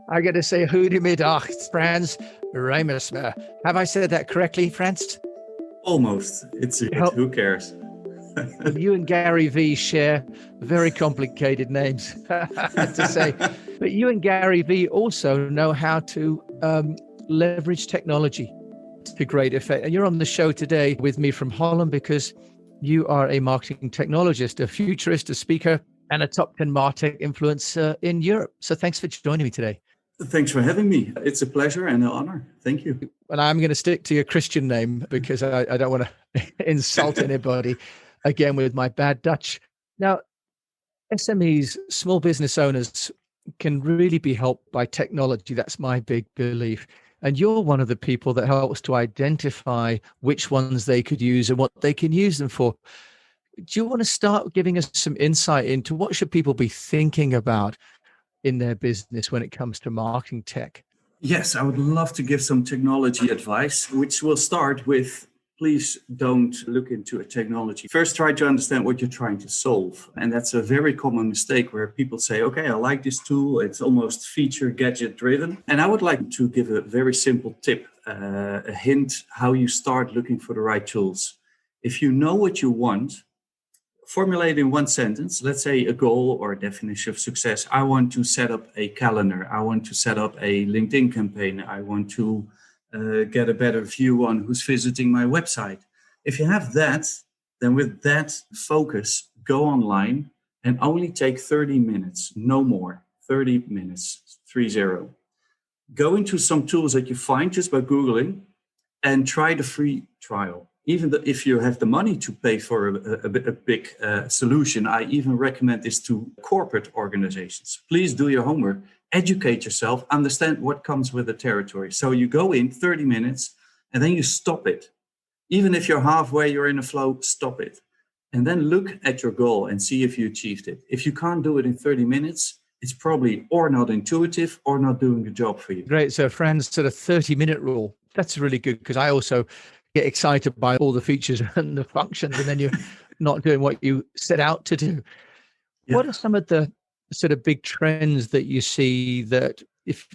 I got to say, goedemiddag, Frans Riemersma. Have I said that correctly, Frans? Almost. Who cares? Well, you and Gary V share very complicated names to say, but you and Gary V also know how to leverage technology to great effect. And you're on the show today with me from Holland because you are a marketing technologist, a futurist, a speaker, and a top 10 martech influencer in Europe. So thanks for joining me today. Thanks for having me. It's a pleasure and an honor. Thank you. And I'm going to stick to your Christian name because I don't want to insult anybody again with my bad Dutch. Now, SMEs, small business owners, can really be helped by technology. That's my big belief. And you're one of the people that helps to identify which ones they could use and what they can use them for. Do you want to start giving us some insight into what should people be thinking about in their business when it comes to marketing tech? Yes, I would love to give some technology advice, which will start with, please don't look into a technology. First, try to understand what you're trying to solve. And that's a very common mistake where people say, okay, I like this tool. It's almost feature gadget driven. And I would like to give a very simple tip, a hint how you start looking for the right tools. If you know what you want, formulate in one sentence, let's say a goal or a definition of success. I want to set up a calendar. I want to set up a LinkedIn campaign. I want to get a better view on who's visiting my website. If you have that, then with that focus, go online and only take 30 minutes, no more, 30 minutes, 30. Go into some tools that you find just by Googling and try the free trial. Even if you have the money to pay for a big solution, I even recommend this to corporate organizations. Please do your homework, educate yourself, understand what comes with the territory. So you go in 30 minutes and then you stop it. Even if you're halfway, you're in a flow, stop it. And then look at your goal and see if you achieved it. If you can't do it in 30 minutes, it's probably or not intuitive or not doing the job for you. Great. So Fran's sort of 30-minute rule, that's really good because I also get excited by all the features and the functions, and then you're not doing what you set out to do. Yeah. What are some of the sort of big trends that you see that if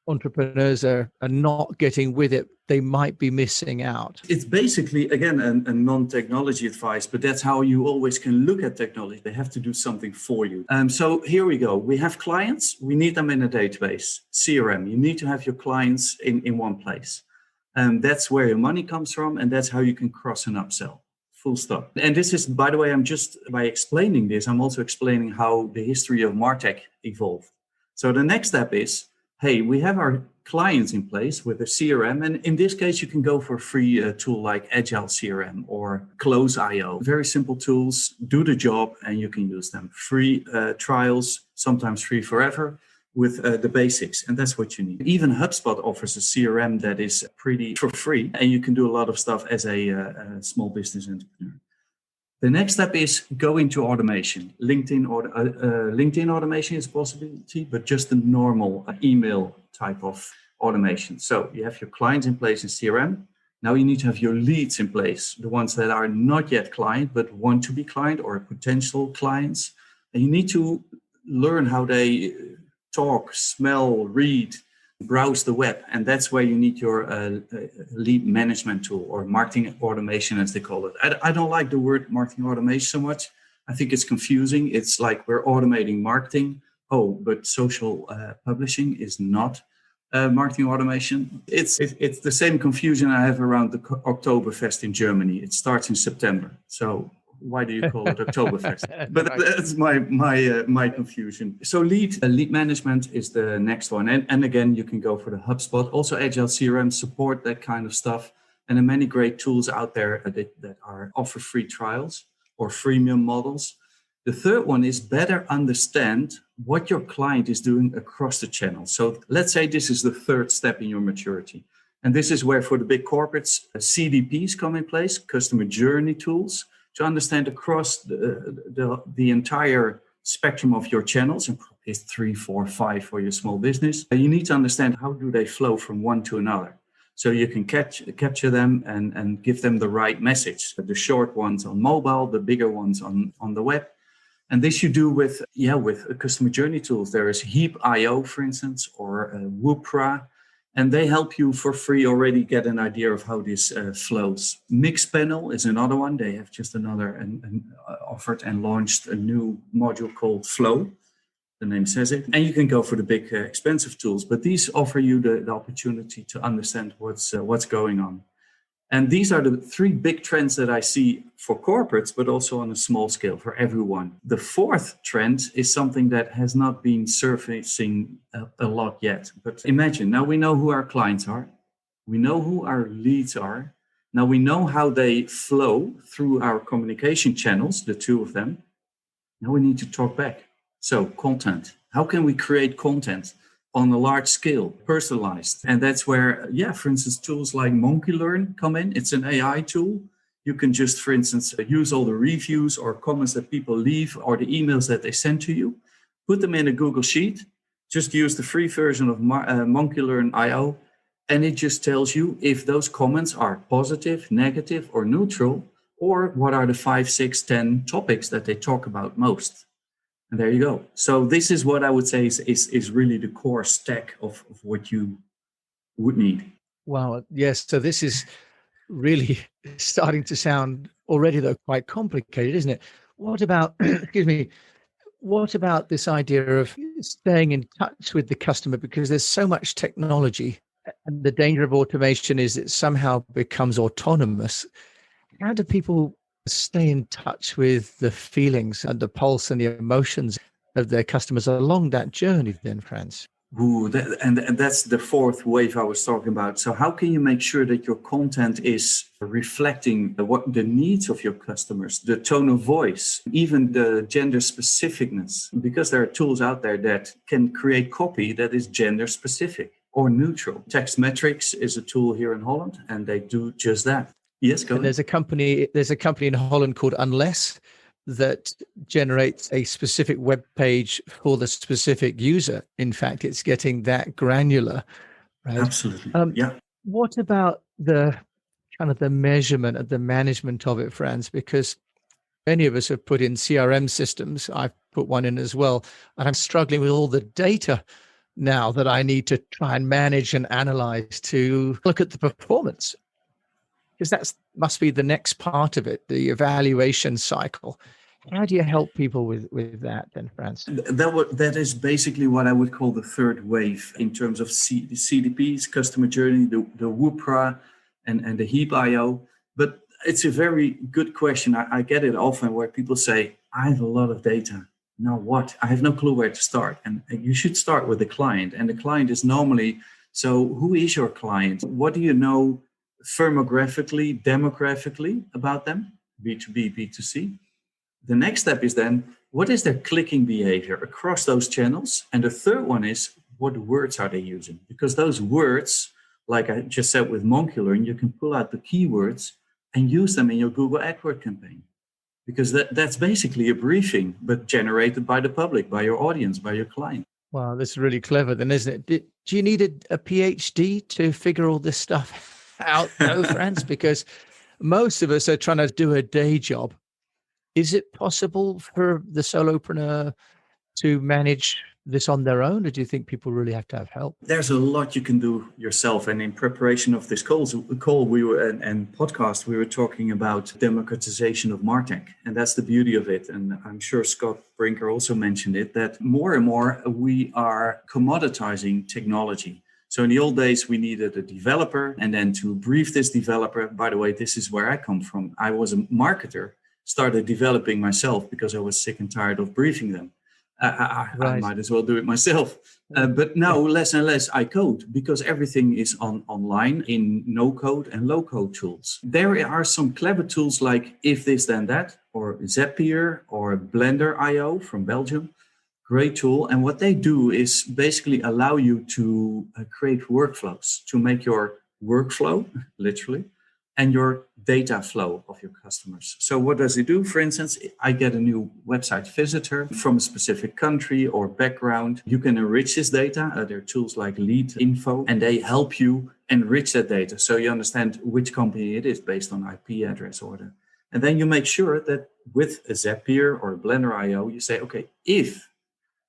entrepreneurs are not getting with it, they might be missing out? It's basically, again, a non-technology advice, but that's how you always can look at technology. They have to do something for you. So here we go. We have clients. We need them in a database, CRM. You need to have your clients in one place. That's where your money comes from, and that's how you can cross and upsell. Full stop. And this is, by the way, by explaining this, I'm also explaining how the history of martech evolved. So the next step is, hey, we have our clients in place with a CRM, and in this case, you can go for a free tool like Agile CRM or Close.io. Very simple tools, do the job, and you can use them. Free trials, sometimes free forever, with the basics, and that's what you need. Even HubSpot offers a CRM that is pretty for free, and you can do a lot of stuff as a small business entrepreneur. The next step is go into automation. LinkedIn automation is a possibility, but just the normal email type of automation. So you have your clients in place in CRM. Now you need to have your leads in place, the ones that are not yet client, but want to be client or potential clients. And you need to learn how they talk, smell, read, browse the web. And that's where you need your lead management tool or marketing automation, as they call it. I don't like the word marketing automation so much. I think it's confusing. It's like we're automating marketing. Oh, but social publishing is not marketing automation. It's the same confusion I have around the Oktoberfest in Germany. It starts in September. So why do you call it Oktoberfest? But that's my confusion. So lead management is the next one. And again, you can go for the HubSpot. Also Agile CRM support, that kind of stuff. And there are many great tools out there that offer free trials or freemium models. The third one is better understand what your client is doing across the channel. So let's say this is the third step in your maturity. And this is where for the big corporates, CDPs come in place, customer journey tools, to understand across the entire spectrum of your channels, and probably 3, 4, 5 for your small business. You need to understand how do they flow from one to another. So you can capture them and give them the right message. The short ones on mobile, the bigger ones on the web. And this you do with customer journey tools. There is Heap.io, for instance, or Woopra, and they help you for free already get an idea of how this flows. Mixpanel is another one. They have just offered and launched a new module called Flow. The name says it. And you can go for the big expensive tools, but these offer you the opportunity to understand what's going on. And these are the three big trends that I see for corporates, but also on a small scale for everyone. The fourth trend is something that has not been surfacing a lot yet. But imagine, now we know who our clients are. We know who our leads are. Now we know how they flow through our communication channels, the two of them. Now we need to talk back. So content. How can we create content on a large scale, personalized? And that's where, for instance, tools like MonkeyLearn come in. It's an AI tool. You can just, for instance, use all the reviews or comments that people leave or the emails that they send to you, put them in a Google Sheet, just use the free version of MonkeyLearn.io, and it just tells you if those comments are positive, negative, or neutral, or what are the 5, 6, 10 topics that they talk about most. And there you go. So this is what I would say is really the core stack of what you would need. Wow. Yes. So this is really starting to sound already, though, quite complicated, isn't it? What about, what about this idea of staying in touch with the customer? Because there's so much technology, and the danger of automation is it somehow becomes autonomous. How do people stay in touch with the feelings and the pulse and the emotions of their customers along that journey then, Frans? And that's the fourth wave I was talking about. So how can you make sure that your content is reflecting the needs of your customers, the tone of voice, even the gender specificness? Because there are tools out there that can create copy that is gender specific or neutral. Textmetrics is a tool here in Holland, and they do just that. Yes, go ahead. There's a company in Holland called Unless that generates a specific web page for the specific user. In fact, it's getting that granular, right? Absolutely. What about the kind of the measurement and the management of it, Frans? Because many of us have put in CRM systems. I've put one in as well, and I'm struggling with all the data now that I need to try and manage and analyze to look at the performance. Because that must be the next part of it, the evaluation cycle. How do you help people with that then, Frans? That is basically what I would call the third wave in terms of CDPs, customer journey, the Woopra and the Heap.io. But it's a very good question. I get it often where people say, I have a lot of data. Now what? I have no clue where to start. And you should start with the client. And the client is normally, so who is your client? What do you know firmographically, demographically about them, B2B, B2C. The next step is then, what is their clicking behavior across those channels? And the third one is, what words are they using? Because those words, like I just said with MonkeyLearn, you can pull out the keywords and use them in your Google AdWords campaign. Because that's basically a briefing, but generated by the public, by your audience, by your client. Wow, that's really clever then, isn't it? Do you need a PhD to figure all this stuff out, though, Frans? Because most of us are trying to do a day job. Is it possible for the solopreneur to manage this on their own, or do you think people really have to have help? There's a lot you can do yourself. And in preparation of this call we were and podcast, we were talking about democratization of martech. And that's the beauty of it. And I'm sure Scott Brinker also mentioned it, that more and more we are commoditizing technology. So in the old days, we needed a developer, and then to brief this developer, by the way, this is where I come from. I was a marketer, started developing myself because I was sick and tired of briefing them. I might as well do it myself. But now less and less I code because everything is online in no-code and low-code tools. There are some clever tools like If This Then That, or Zapier, or Blender.io from Belgium. Great tool. And what they do is basically allow you to create workflows, to make your workflow, literally, and your data flow of your customers. So what does it do? For instance, I get a new website visitor from a specific country or background. You can enrich this data. There are tools like Lead Info, and they help you enrich that data. So you understand which company it is based on IP address or And then you make sure that with a Zapier or a Blender.io, you say, okay, if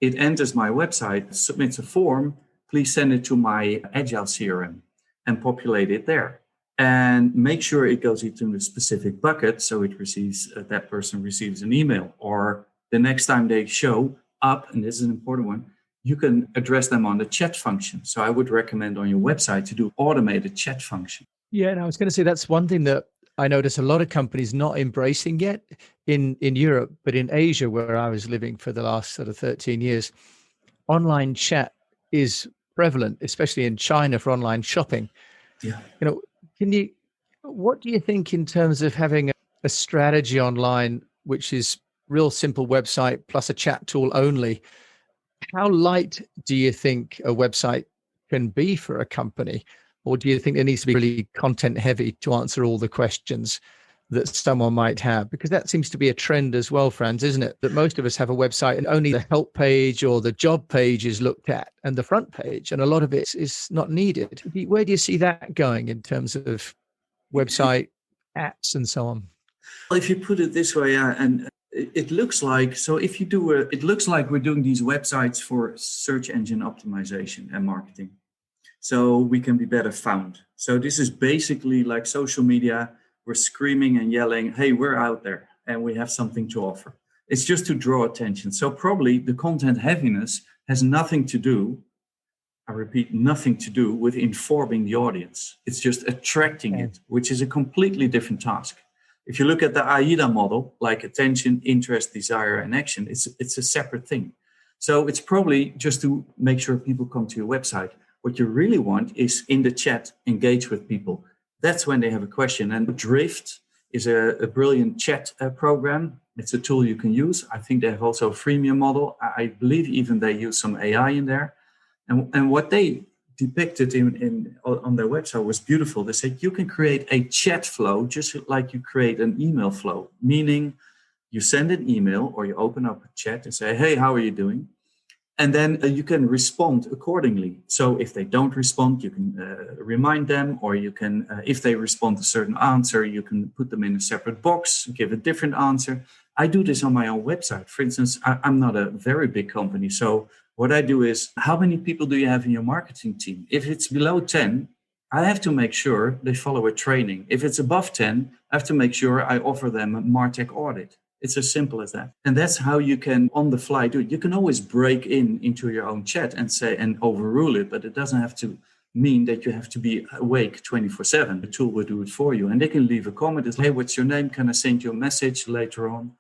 it enters my website, submits a form, please send it to my Agile CRM and populate it there. And make sure it goes into a specific bucket so it receives that person receives an email. Or the next time they show up, and this is an important one, you can address them on the chat function. So I would recommend on your website to do automated chat function. Yeah, and I was going to say that's one thing that I notice a lot of companies not embracing yet in Europe, but in Asia, where I was living for the last sort of 13 years, online chat is prevalent, especially in China for online shopping. Yeah. What do you think in terms of having a strategy online, which is real simple website plus a chat tool only? How light do you think a website can be for a company? Or do you think it needs to be really content heavy to answer all the questions that someone might have? Because that seems to be a trend as well, Frans, isn't it? That most of us have a website and only the help page or the job page is looked at and the front page, and a lot of it is not needed. Where do you see that going in terms of website apps and so on? Well, if you put it this way, and it looks like, so if you do it looks like we're doing these websites for search engine optimization and marketing, so we can be better found. So this is basically like social media. We're screaming and yelling, hey, we're out there and we have something to offer. It's just to draw attention. So probably the content heaviness has nothing to do, I repeat, nothing to do with informing the audience. It's just attracting it, which is a completely different task. If you look at the AIDA model, like attention, interest, desire, and action, it's a separate thing. So it's probably just to make sure people come to your website. What you really want is in the chat, engage with people. That's when they have a question. And Drift is a brilliant chat program. It's a tool you can use. I think they have also a freemium model. I believe even they use some AI in there. And what they depicted on their website was beautiful. They said you can create a chat flow just like you create an email flow, meaning you send an email or you open up a chat and say, hey, how are you doing? And then you can respond accordingly. So if they don't respond, you can remind them, or you can, if they respond to a certain answer, you can put them in a separate box, give a different answer. I do this on my own website. For instance, I'm not a very big company. So what I do is, how many people do you have in your marketing team? If it's below 10, I have to make sure they follow a training. If it's above 10, I have to make sure I offer them a martech audit. It's as simple as that. And that's how you can on the fly do it. You can always break into your own chat and say and overrule it, but it doesn't have to mean that you have to be awake 24/7. The tool will do it for you. And they can leave a comment. It's like, hey, what's your name? Can I send you a message later on?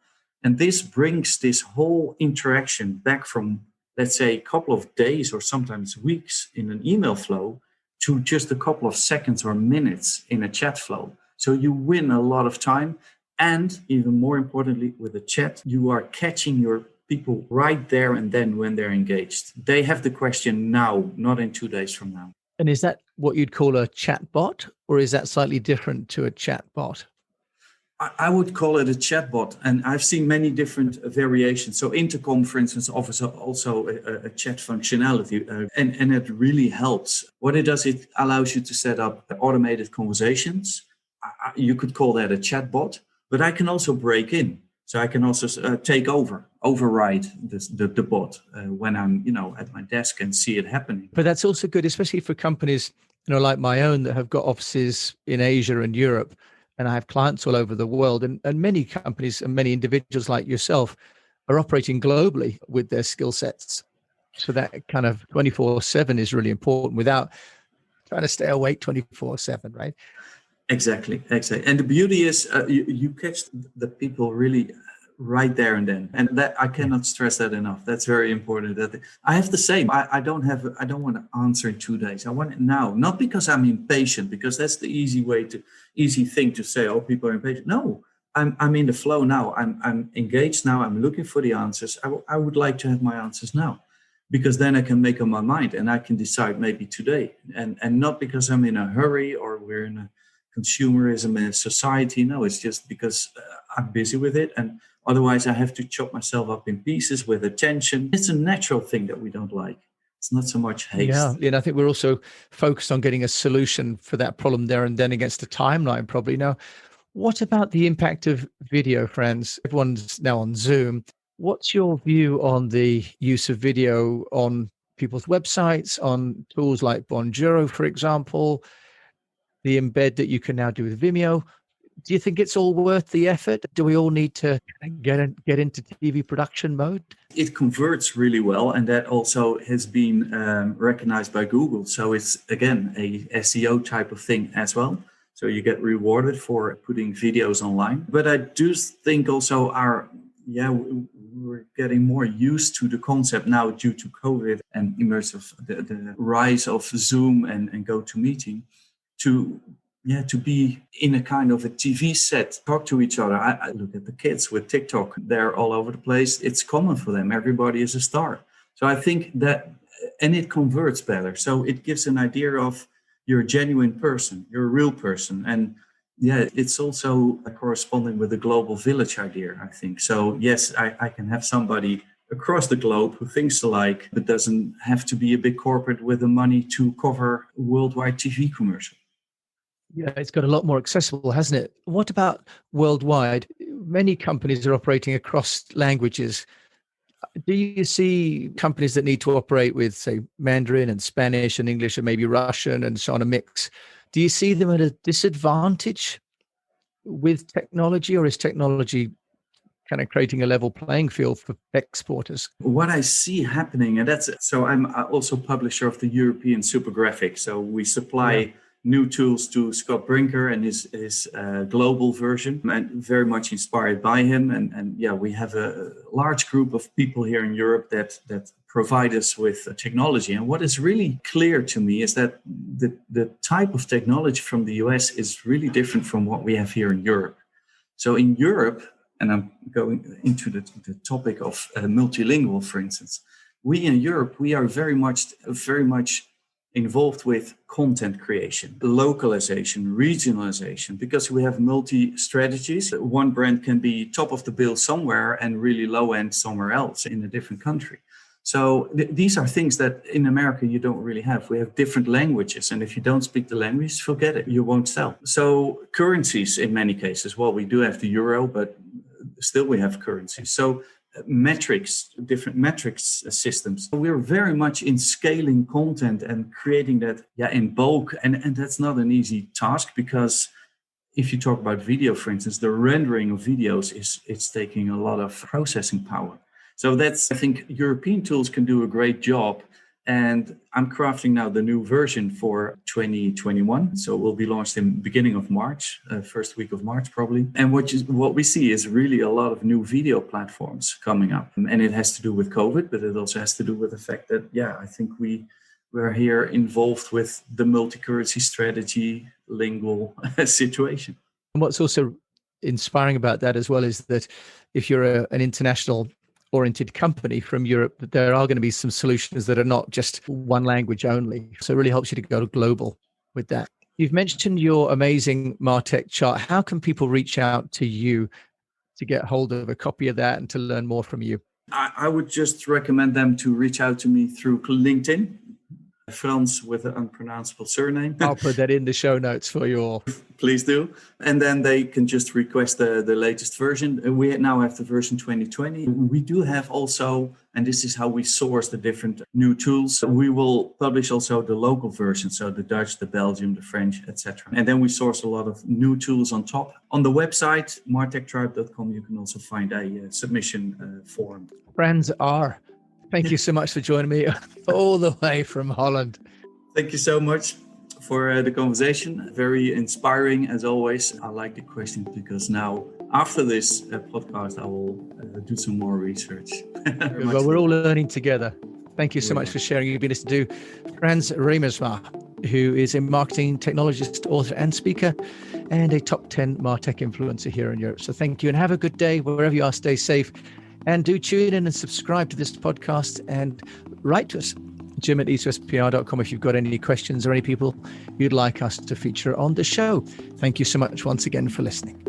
And this brings this whole interaction back from, let's say, a couple of days or sometimes weeks in an email flow to just a couple of seconds or minutes in a chat flow. So you win a lot of time. And even more importantly, with a chat, you are catching your people right there and then when they're engaged. They have the question now, not in 2 days from now. And is that what you'd call a chat bot, or is that slightly different to a chat bot? I would call it a chatbot, and I've seen many different variations. So Intercom, for instance, offers also a chat functionality, and it really helps. What it does, it allows you to set up automated conversations. You could call that a chatbot, but I can also break in. So I can also override the bot when I'm, at my desk and see it happening. But that's also good, especially for companies, like my own that have got offices in Asia and Europe. And I have clients all over the world, and many companies and many individuals like yourself are operating globally with their skill sets. So that kind of 24/7 is really important without trying to stay awake 24/7, right? Exactly. And the beauty is you catch the people really right there and then. And that I cannot stress that enough. That's very important. That I have the same. I don't want to answer in 2 days. I want it now. Not because I'm impatient, because that's the easy thing to say, oh, people are impatient. No, I'm in the flow now. I'm engaged now. I'm looking for the answers. I would like to have my answers now, because then I can make up my mind and I can decide maybe today. And not because I'm in a hurry or we're in a consumerism in society. No, it's just because I'm busy with it. And otherwise, I have to chop myself up in pieces with attention. It's a natural thing that we don't like. It's not so much haste. Yeah, and I think we're also focused on getting a solution for that problem there and then against the timeline probably. Now, What about the impact of video, Frans? Everyone's now on Zoom. What's your view on the use of video on people's websites, on tools like Bonjoro, for example, the embed that you can now do with Vimeo? Do you think it's all worth the effort? Do we all need to get into TV production mode? It converts really well, and that also has been recognized by Google. So it's, again, a SEO type of thing as well. So you get rewarded for putting videos online. But I do think also we're getting more used to the concept now due to COVID and the rise of Zoom and GoToMeeting to be in a kind of a TV set, talk to each other. I look at the kids with TikTok. They're all over the place. It's common for them. Everybody is a star. So I think that, and it converts better. So it gives an idea of you're a genuine person, you're a real person. And it's also corresponding with the global village idea, I think. So yes, I can have somebody across the globe who thinks alike, but doesn't have to be a big corporate with the money to cover a worldwide TV commercial. Yeah, it's got a lot more accessible, hasn't it? What about worldwide? Many companies are operating across languages. Do you see companies that need to operate with, say, Mandarin and Spanish and English and maybe Russian and so on, a mix? Do you see them at a disadvantage with technology, or is technology kind of creating a level playing field for exporters? What I see happening, and so I'm also publisher of the European Supergraphic. So we supply new tools to Scott Brinker and his global version, and very much inspired by him. And we have a large group of people here in Europe that provide us with technology. And what is really clear to me is that the type of technology from the US is really different from what we have here in Europe. So in Europe, and I'm going into the topic of multilingual, for instance, we in Europe, we are very much involved with content creation, localization, regionalization, because we have multi-strategies. One brand can be top of the bill somewhere and really low end somewhere else in a different country. So these are things that in America you don't really have. We have different languages, and if you don't speak the language, forget it, you won't sell. So currencies in many cases, well, we do have the euro, but still we have currencies. So different metrics systems. We're very much in scaling content and creating that in bulk. And that's not an easy task, because if you talk about video, for instance, the rendering of videos it's taking a lot of processing power. So I think European tools can do a great job. And I'm crafting now the new version for 2021. So it will be launched in the beginning of March, first week of March probably. And what we see is really a lot of new video platforms coming up. And it has to do with COVID, but it also has to do with the fact that, I think we're here involved with the multi-currency strategy, lingual situation. And what's also inspiring about that as well is that if you're an international oriented company from Europe, that there are going to be some solutions that are not just one language only. So it really helps you to go global with that. You've mentioned your amazing martech chart. How can people reach out to you to get hold of a copy of that and to learn more from you? I would just recommend them to reach out to me through LinkedIn. Frans with an unpronounceable surname. I'll put that in the show notes for you all. Please do. And then they can just request the latest version. We now have the version 2020. We do have also, and this is how we source the different new tools, we will publish also the local version, so the Dutch, the Belgium, the French, etc. And then we source a lot of new tools on top. On the website, martechtribe.com, you can also find a submission form. Frans R., thank you so much for joining me all the way from Holland. Thank you so much for the conversation. Very inspiring as always. I like the questions because now after this podcast, I will do some more research. Well, we're all learning together. Thank you so much for sharing. You've been listening to Frans Riemersma, who is a marketing technologist, author and speaker, and a top 10 martech influencer here in Europe. So thank you and have a good day. Wherever you are, stay safe. And do tune in and subscribe to this podcast and write to us, jim@eastwestpr.com, if you've got any questions or any people you'd like us to feature on the show. Thank you so much once again for listening.